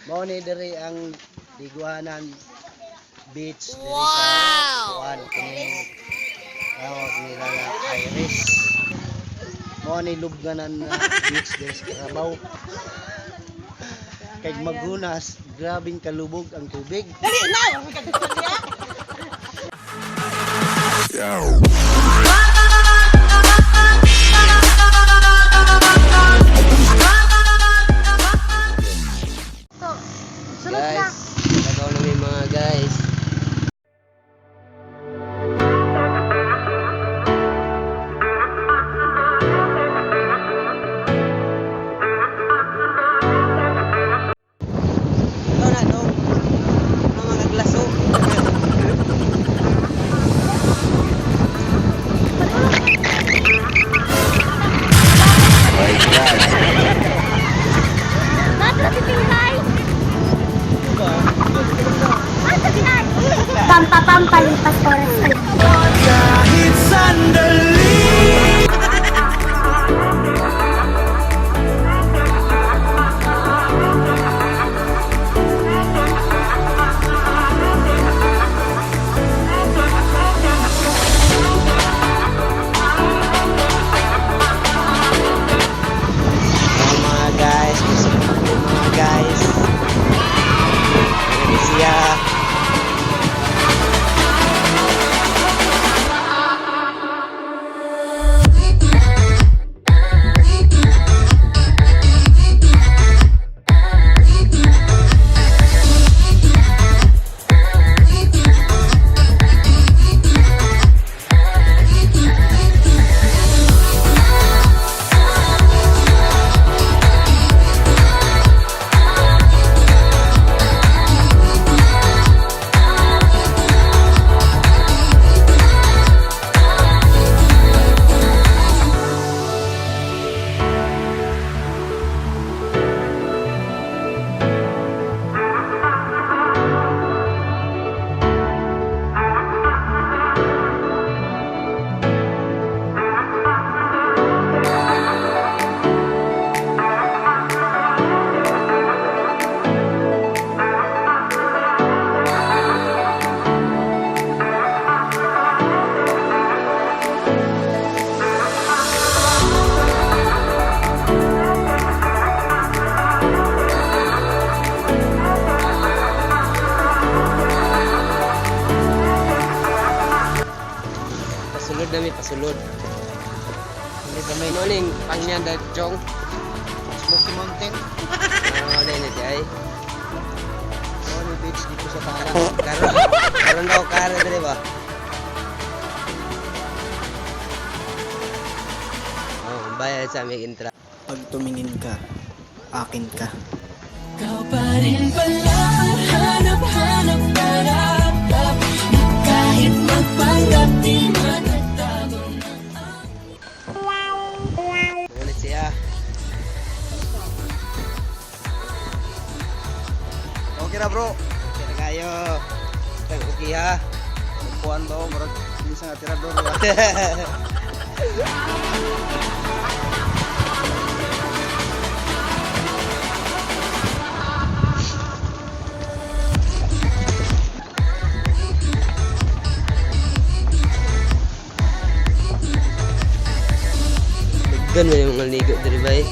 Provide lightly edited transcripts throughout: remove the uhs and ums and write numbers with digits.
Mao ni diri ang Diguanan Beach diri sa Juan kining tawag nila nga Iris. Mao ni lubganan na beach diri sa Trabaho. Kay magunas, grabing kalubog ang tubig. Dali na! Guys, nagaw na may mga guys. Ito na ito. Mga glaso. Pampalipas oras kayo. Kahit sandali. Mga guys, mga guys. Ini siya. Pasulod na may pasulod. Hindi ba may noling pangyan da jong Smoky Mountain. Wala na jay. Ano beach dito sa Tala. Karon daw kare dire ba? Oh, bayad sa aming intra. Pag tumingin ka, akin ka. Kau pa rin pala, hanap-hanap tarap-tap na kahit magpanggap di matatago na Ulit siya. Okay na bro. Okay na kayo. Okay ha. Kuan ba o murag minsan nga tirador ya. Gan mo yung mga ligo diri ba eh?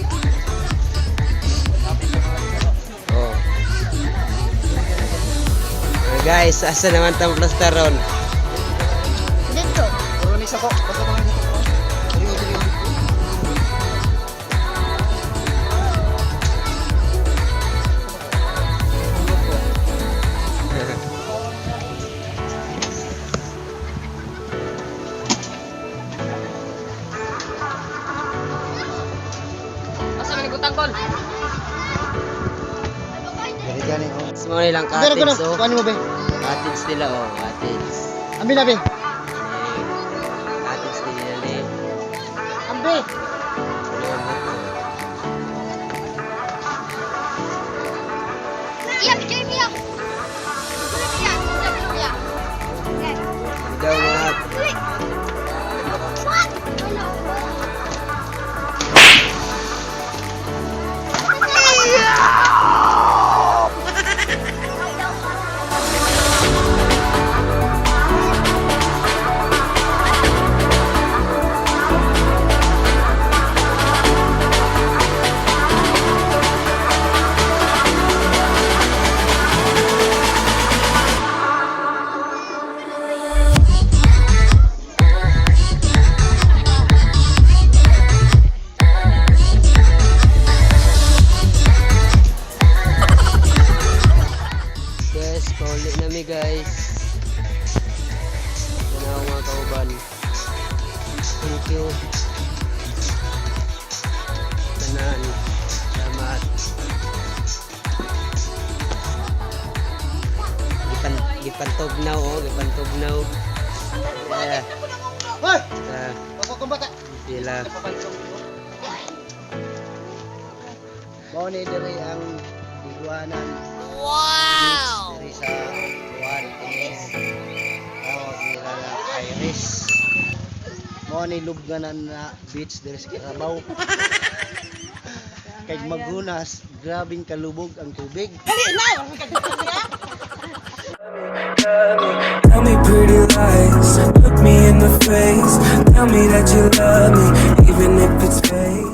Oh. Guys, asa naman tang plastaron? Dito. Pero ni sako, basta mga dito. Gani oh. Semua nilang cottage oh. Kuan mo be? Cottage nila oh, cottage. Ambil na be. Cottage nila ni. Ambe. Iya, picture mo yan. Daw mga What? Pauli na mi guys. Yan ako mga kauban. Thank you. Tanan. Salamat. Gipantugnaw oh, gipantugnaw. Yeah. Hoy! Ah, Pasok kong bata. pila. Mao ni diri ang iguanan. Wow! Diri sa Juan Inis. Tawag nila na Iris. Mao ni lubganan na beach diri sa Trabaho. Kay maghunas, grabing kalubog ang tubig. Tell me pretty lies, look me in the face. Tell me that you love me, even if it's fake.